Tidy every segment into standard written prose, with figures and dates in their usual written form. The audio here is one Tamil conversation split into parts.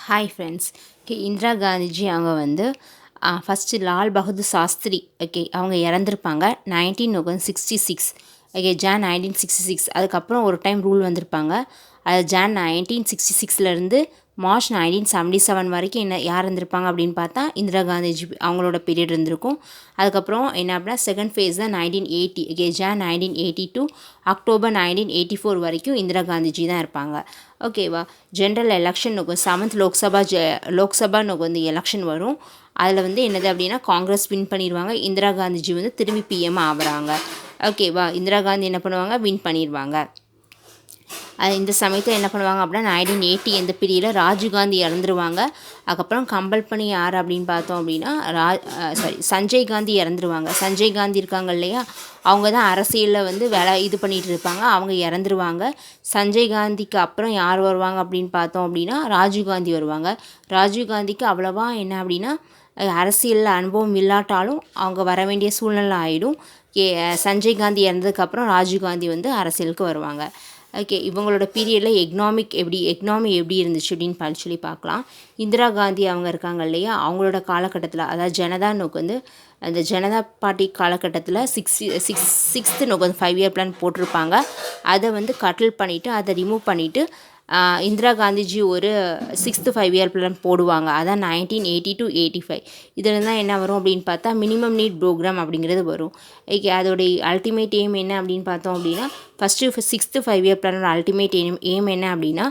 Hi friends. Okay, Indira Gandhiji அவங்க வந்து ஃபஸ்ட்டு லால் பகதூர் சாஸ்திரி ஓகே அவங்க இறந்துருப்பாங்க 1966. Okay, John 1966. அதுக்கப்புறம் ஒரு டைம் ரூல் வந்திருப்பாங்க. அது ஜான் 1966லேருந்து மார்ச் 1977 வரைக்கும் யார் இருந்திருப்பாங்க அப்படின்னு பார்த்தா இந்திரா காந்திஜி அவங்களோட பீரியட் இருந்திருக்கும். அதுக்கப்புறம் என்ன அப்படின்னா செகண்ட் ஃபேஸ் தான் 1980. ஓகே, ஜான் 1980 டு அக்டோபர் 1984 வரைக்கும் இந்திரா காந்திஜி தான் இருப்பாங்க. ஓகேவா. ஜென்ரல் எலெக்ஷன் நோக்கும் 7th லோக்சபா நோக்கு வந்து எலெக்ஷன் வரும். அதில் வந்து என்னது அப்படின்னா காங்கிரஸ் வின் பண்ணிடுவாங்க. இந்திரா காந்திஜி வந்து திரும்பி பிஎம் ஆகுறாங்க. ஓகேவா. இந்திரா காந்தி என்ன பண்ணுவாங்க, வின் பண்ணிடுவாங்க. இந்த சமயத்தில் என்ன பண்ணுவாங்க அப்படின்னா 1980 இந்த பீரியடில் ராஜீவ்காந்தி இறந்துருவாங்க. அதுக்கப்புறம் கம்பல் பண்ணி யார் அப்படின்னு பார்த்தோம் அப்படின்னா சஞ்சய் காந்தி இறந்துருவாங்க. சஞ்சய் காந்தி இருக்காங்க இல்லையா, அவங்க தான் அரசியலில் வந்து இது பண்ணிகிட்டு இருப்பாங்க. அவங்க இறந்துருவாங்க. சஞ்சய் காந்திக்கு அப்புறம் யார் வருவாங்க அப்படின்னு பார்த்தோம் அப்படின்னா ராஜீவ்காந்தி வருவாங்க. ராஜீவ்காந்திக்கு அவ்வளோவா என்ன அப்படின்னா அரசியலில் அனுபவம் இல்லாட்டாலும் அவங்க வர வேண்டிய சூழ்நிலை ஆகிடும். சஞ்சய் காந்தி இறந்ததுக்கப்புறம் ராஜீவ்காந்தி வந்து அரசியலுக்கு வருவாங்க. ஓகே, இவங்களோட பீரியடில் எக்னாமி எப்படி இருந்துச்சு அப்படின்னு சொல்லி பார்க்கலாம். இந்திரா காந்தி அவங்க இருக்காங்க இல்லையா, அவங்களோட காலகட்டத்தில் அதாவது ஜனதா நோக்கு வந்து அந்த ஜனதா பார்ட்டி காலகட்டத்தில் சிக்ஸ்த்து நோக்கு வந்து 5 இயர் பிளான் போட்டிருப்பாங்க. அதை வந்து கட்டில் பண்ணிவிட்டு அதை ரிமூவ் பண்ணிவிட்டு இந்திரா காந்திஜி ஒரு 6th 5 இயர் பிளான் போடுவாங்க. அதான் 1980 to 85. இதில் தான் என்ன வரும் அப்படின்னு பார்த்தா மினிமம் நீட் ப்ரோக்ராம் அப்படிங்கிறது வரும். ஓகே, அதோடைய அல்டிமேட் எய்ம் என்ன அப்படின்னு பார்த்தோம் அப்படின்னா ஃபஸ்ட்டு 6th 5 இயர் பிளானோட அல்டிமேட் எய்ம் என்ன அப்படின்னா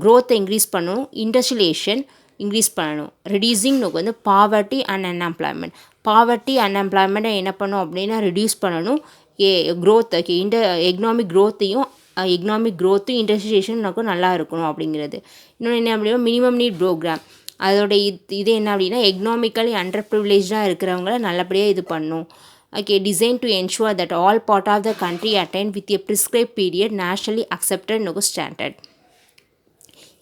க்ரோத்தை இன்க்ரீஸ் பண்ணணும், இண்டஸ்ட்ரியலேஷன் இன்க்ரீஸ் பண்ணணும், ரெடியூசிங் நோக்கு வந்து பாவர்ட்டி அண்ட் அன்எம்ப்ளாய்மெண்ட்டை என்ன பண்ணணும் அப்படின்னா ரெடியூஸ் பண்ணணும். க்ரோத் எக்னாமிக் க்ரோத்தும் இண்டஸ்ட்ரியேஷனுக்கும் நல்லா இருக்கணும் அப்படிங்கிறது. இன்னொன்று என்ன அப்படின்னா மினிமம் நீட் ப்ரோக்ராம். அதோட இது என்ன அப்படின்னா எக்னாமிக்கலி அண்டர் ப்ரிவிலேஜாக இருக்கிறவங்கள நல்லபடியாக இது பண்ணும். Okay, design to ensure that all part of the country attain with a prescribe period nationally accepted நோக்கு ஸ்டாண்டர்ட்.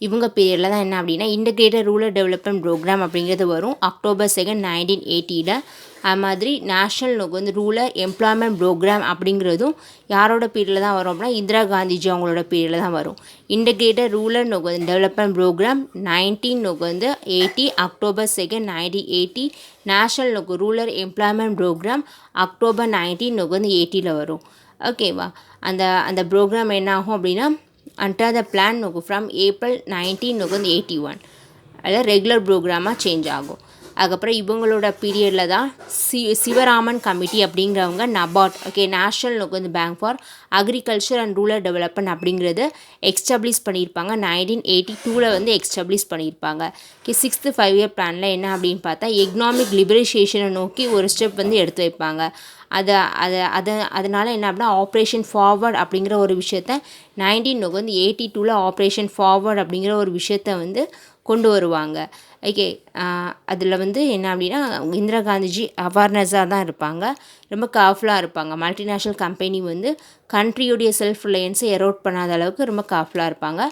இவங்க பீரியடில் தான் என்ன அப்படின்னா இன்டகிரேட்டட் ரூரல் டெவலப்மெண்ட் ப்ரோக்ராம் அப்படிங்கிறது வரும் அக்டோபர் 2, 1980. அது மாதிரி நேஷ்னல் நோக்கு வந்து ரூரல் எம்ப்ளாய்மெண்ட் ப்ரோக்ராம் அப்படிங்கிறதும் யாரோட பீரியடில் தான் வரும் அப்படின்னா இந்திரா காந்திஜி அவங்களோட பீரியடில் தான் வரும். இன்டகிரேட்டட் ரூரல் நோக்கு வந்து டெவலப்மெண்ட் ப்ரோக்ராம் 1980 அக்டோபர் 2, 1980. நேஷ்னல் நோக்கு ரூரல் எம்ப்ளாய்மெண்ட் ப்ரோக்ராம் அக்டோபர் 1980 வரும். ஓகேவா. அந்த ப்ரோக்ராம் என்ன ஆகும் அப்படின்னா அண்டர் த பிளான் நோக்கு ஃப்ரம் ஏப்ரல் 1981 அதில் ரெகுலர் ப்ரோக்ராமாக சேஞ்ச் ஆகும். அதுக்கப்புறம் இவங்களோட பீரியடில் தான் சிவராமன் கமிட்டி அப்படிங்கிறவங்க நபார்ட் ஓகே நேஷ்னல் நோக்கு வந்து bank for agriculture and rural development அப்படிங்கிறது எக்ஸ்டப்ளிஷ் பண்ணியிருப்பாங்க. 1982 வந்து எக்ஸ்டப்ளிஷ் பண்ணியிருப்பாங்க. ஓகே, 6th 5 இயர் பிளானில் என்ன அப்படின்னு பார்த்தா எக்னாமிக் லிபரேஷனை நோக்கி ஒரு ஸ்டெப் வந்து எடுத்து வைப்பாங்க. அதனால் என்ன அப்படின்னா ஆப்ரேஷன் ஃபார்வர்ட் அப்படிங்கிற ஒரு விஷயத்த 1982 ஆப்ரேஷன் ஃபார்வர்ட் அப்படிங்கிற ஒரு விஷயத்த வந்து கொண்டு வருவாங்க. ஓகே, அதில் வந்து என்ன அப்படின்னா இந்திரா காந்திஜி அவேர்னஸாக தான் இருப்பாங்க, ரொம்ப கேர்ஃபுல்லாக இருப்பாங்க. மல்டிநேஷ்னல் கம்பெனி வந்து கண்ட்ரியோடைய செல்ஃப் ரிலையன்ஸை எரோட் பண்ணாத அளவுக்கு ரொம்ப கேர்ஃபுல்லாக இருப்பாங்க.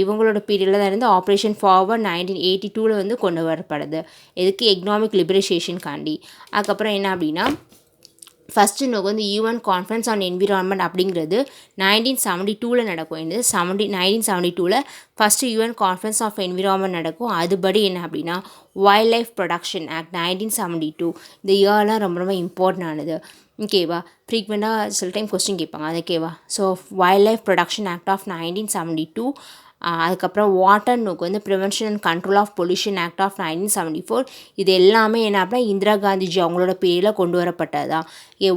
இவங்களோட பீரியடில் தான் இருந்து ஆப்ரேஷன் ஃபார்வர்ட் 1982 வந்து கொண்டு வரப்படுது. எதுக்கு எக்னாமிக் லிபரேஷன் காண்டி. அதுக்கப்புறம் என்ன அப்படின்னா ஃபஸ்ட்டு நோக்கு வந்து யூஎன் கான்ஃபரன்ஸ் ஆன் என்விரான்மெண்ட் அப்படிங்கிறது 1972 நடக்கும். 1972 first UN conference of environment நடக்கும். அதுபடி என்ன அப்படின்னா வைல்ட் லைஃப் ப்ரொடக்ஷன் ஆக்ட் 1972 இந்த இயர்லாம் ரொம்ப ரொம்ப இம்பார்ட்டன்ட் ஆனது. ஓகேவா. ஃப்ரீக்வெண்ட்டாக சில டைம் கொஸ்டின் கேட்பாங்க அதுக்கேவா. So wildlife protection act of 1972. அதுக்கப்புறம் வாட்டர் நோக்கு வந்து prevention and control of pollution act of 1974. இது எல்லாமே என்ன அப்படின்னா இந்திரா காந்திஜி அவங்களோட பீரியடில் கொண்டு வரப்பட்டது தான்.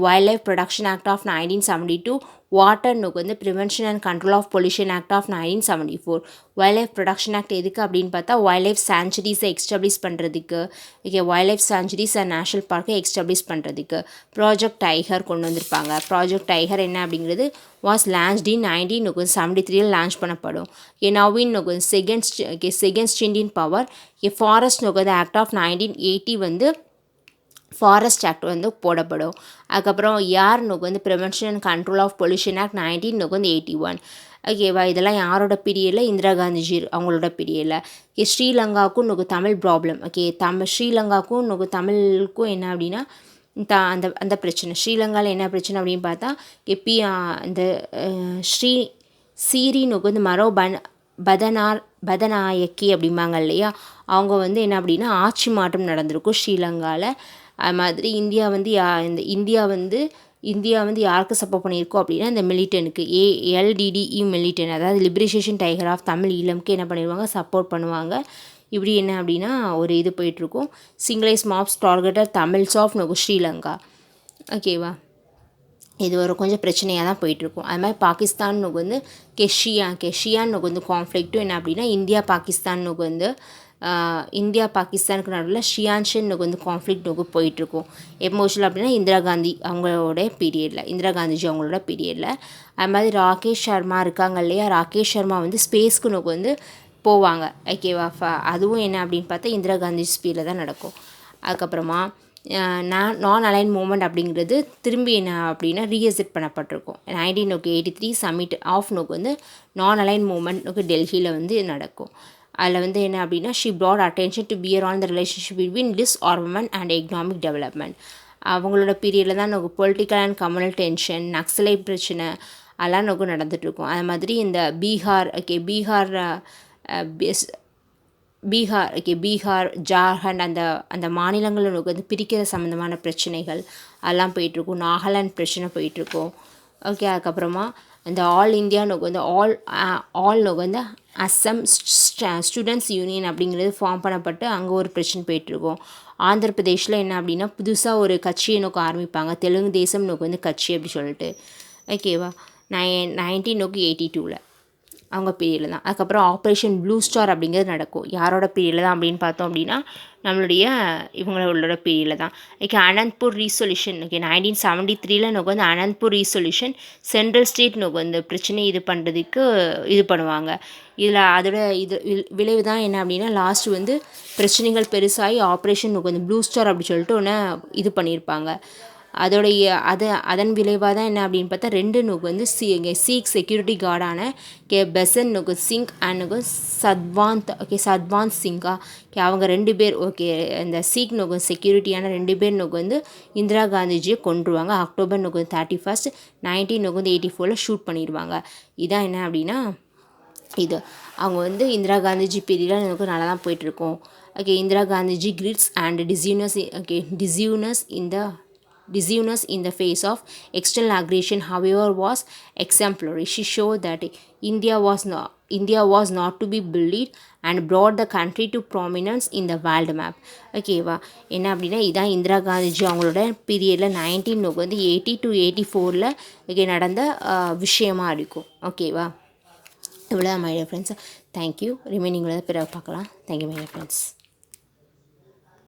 Wildlife protection act of 1972, water நோக்கு வந்து prevention and control of pollution act of 1974. Wildlife protection act எதுக்கு அப்படின்னு பார்த்தா வைல்ட் லைஃப் சாங்சுரிஸை எக்ஸ்டப்ளிஷ் பண்ணுறதுக்கு. Okay, wildlife sanctuaries and national பார்க்கை எக்ஸ்டப்ளிஷ் பண்ணுறதுக்கு ப்ராஜெக்ட் டைகர் கொண்டு வந்திருப்பாங்க. ப்ராஜெக்ட் டைகர் என்ன அப்படிங்கிறது வாஸ் லான்ச்ட் இன் 1973 லான்ச் பண்ணப்படும். நவீன் நோக்கு செகண்ட் ஸ்டிண்ட் இன் பவர். ஃபாரஸ்ட் நோக்கு வந்து ஆக்ட் ஆஃப் 1980 வந்து ஃபாரஸ்ட் ஆக்ட் வந்து போடப்படும். அதுக்கப்புறம் யார் நோக்கு வந்து prevention and control of pollution act 1981. ஓகேவா. இதெல்லாம் யாரோட பீரியடில் இந்திரா காந்திஜி அவங்களோட பீரியடில். ஸ்ரீலங்காவுக்கும் நோக்கு தமிழ் ப்ராப்ளம். ஓகே, ஸ்ரீலங்காவுக்கும் நோக்கு தமிழுக்கும் என்ன அப்படின்னா அந்த பிரச்சனை. ஸ்ரீலங்காவில் என்ன பிரச்சனை அப்படின்னு பார்த்தா இந்த சீரி நோக்கு வந்து பதநாயக்கி அப்படிம்பாங்க இல்லையா, அவங்க வந்து என்ன அப்படின்னா ஆட்சி மாற்றம் நடந்திருக்கும் ஸ்ரீலங்காவில். அது மாதிரி இந்தியா வந்து யாருக்கு சப்போர்ட் பண்ணியிருக்கோம் அப்படின்னா இந்த மிலிட்டனுக்கு எல்டிடிஇ மிலிட்டன், அதாவது லிபரேஷன் டைகர் ஆஃப் தமிழ் ஈழம்க்கு என்ன பண்ணிடுவாங்க, சப்போர்ட் பண்ணுவாங்க. இப்படி என்ன அப்படின்னா ஒரு இது போயிட்டுருக்கும். Sinhalese mobs targeted Tamils of Sri Lanka. ஓகேவா, இது ஒரு கொஞ்சம் பிரச்சனையாக தான் போயிட்டுருக்கும். அது மாதிரி பாகிஸ்தான் வந்து கெஷியான்னு வந்து கான்ஃப்ளிக்ட்டும் என்ன அப்படின்னா இந்தியா பாகிஸ்தானுக்கு நடுவில் ஷியான்ஷன் வந்து கான்ஃப்ளிக்ட் போயிட்டுருக்கும். எமோஷனல் அப்படின்னா இந்திரா காந்திஜி அவங்களோட பீரியடில். அது மாதிரி ராகேஷ் சர்மா இருக்காங்க இல்லையா, ராகேஷ் சர்மா வந்து ஸ்பேஸ்க்கு வந்து போவாங்க. ஓகேவா, அதுவும் என்ன அப்படின்னு பார்த்தா இந்திரா காந்தி ஸ்பீடில் தான் நடக்கும். அதுக்கப்புறமா நான் அலைன் மூமெண்ட் அப்படிங்கிறது திரும்பி என்ன அப்படின்னா ரீஎசெட் பண்ணப்பட்டிருக்கும். 1983 சமிட் ஆஃப் வந்து நான் அலைன் மூமெண்ட் டெல்லியில் வந்து நடக்கும். அதில் வந்து என்ன அப்படின்னா she brought attention to bear on the relationship between disarmament and economic development. அவங்களோட பீரியடில் தான் political and communal tension, Naxalite பிரச்சனை அதெல்லாம் நடந்துகிட்ருக்கும். அது மாதிரி இந்த பீகார் ஜார்க்கண்ட் அந்த மாநிலங்களில் வந்து பிரிக்கிற சம்மந்தமான பிரச்சனைகள் அதெல்லாம் போயிட்டுருக்கும். நாகாலாந்து பிரச்சனை போயிட்டுருக்கும். ஓகே, அதுக்கப்புறமா இந்த ஆல் இந்தியா வந்து ஆல் வந்து அஸ்ஸாம் ஸ்டூடெண்ட்ஸ் யூனியன் அப்படிங்கிறது ஃபார்ம் பண்ணப்பட்டு அங்கே ஒரு பிரச்சனை போயிட்டுருக்கும். ஆந்திர பிரதேஷில் என்ன அப்படின்னா புதுசாக ஒரு கட்சியை ஆரம்பிப்பாங்க, தெலுங்கு தேசம் வந்து கட்சி அப்படி சொல்லிட்டு. ஓகேவா, 1982 அவங்க பீரியடில் தான். அதுக்கப்புறம் ஆப்ரேஷன் ப்ளூ ஸ்டார் அப்படிங்கிறது நடக்கும். யாரோட பீரியடில் தான் அப்படின்னு பார்த்தோம் அப்படின்னா இவங்களோட பீரியடில் தான். அனந்த்பூர் ரீசொல்யூஷன் 1973 வந்து அனந்த்பூர் ரீசொல்யூஷன் சென்ட்ரல் ஸ்டேட் வந்து பிரச்சனை இது பண்ணுறதுக்கு இது பண்ணுவாங்க. இதில் அதோட விளைவு தான் என்ன அப்படின்னா லாஸ்ட் வந்து பிரச்சனைகள் பெருசாகி ஆப்ரேஷன் வந்து ப்ளூ ஸ்டார் அப்படி சொல்லிட்டு ஒன்று இது பண்ணியிருப்பாங்க. அதன் விளைவாக தான் என்ன அப்படின்னு பார்த்தா 2 வந்து சீக் செக்யூரிட்டி கார்டான பெசன் சிங் அண்ட் சத்வாந்த் சிங்கா அவங்க 2 பேர் இந்த சீக் செக்யூரிட்டியான 2 பேர் வந்து இந்திரா காந்திஜியை கொன்றுவாங்க. அக்டோபர் 31, 1984 ஷூட் பண்ணிடுவாங்க. இதான் என்ன அப்படின்னா அவங்க வந்து இந்திரா காந்திஜி பீரியடில் எனக்கு நல்லா தான் போயிட்டுருக்கோம். Indira Gandhiji grids and decisiveness in the face of external aggression, however, was exemplary. She showed that India was not to be bullied and brought the country to prominence in the world map. ஓகேவா, என்ன அப்படின்னா இதான் இந்திரா காந்திஜி அவங்களோட பீரியடில் 1980 to 84 நடந்த விஷயமா இருக்கும். ஓகேவா, இவ்வளோ my dear friends. Thank you. Remaining பிறகு பார்க்கலாம். Thank you my dear friends.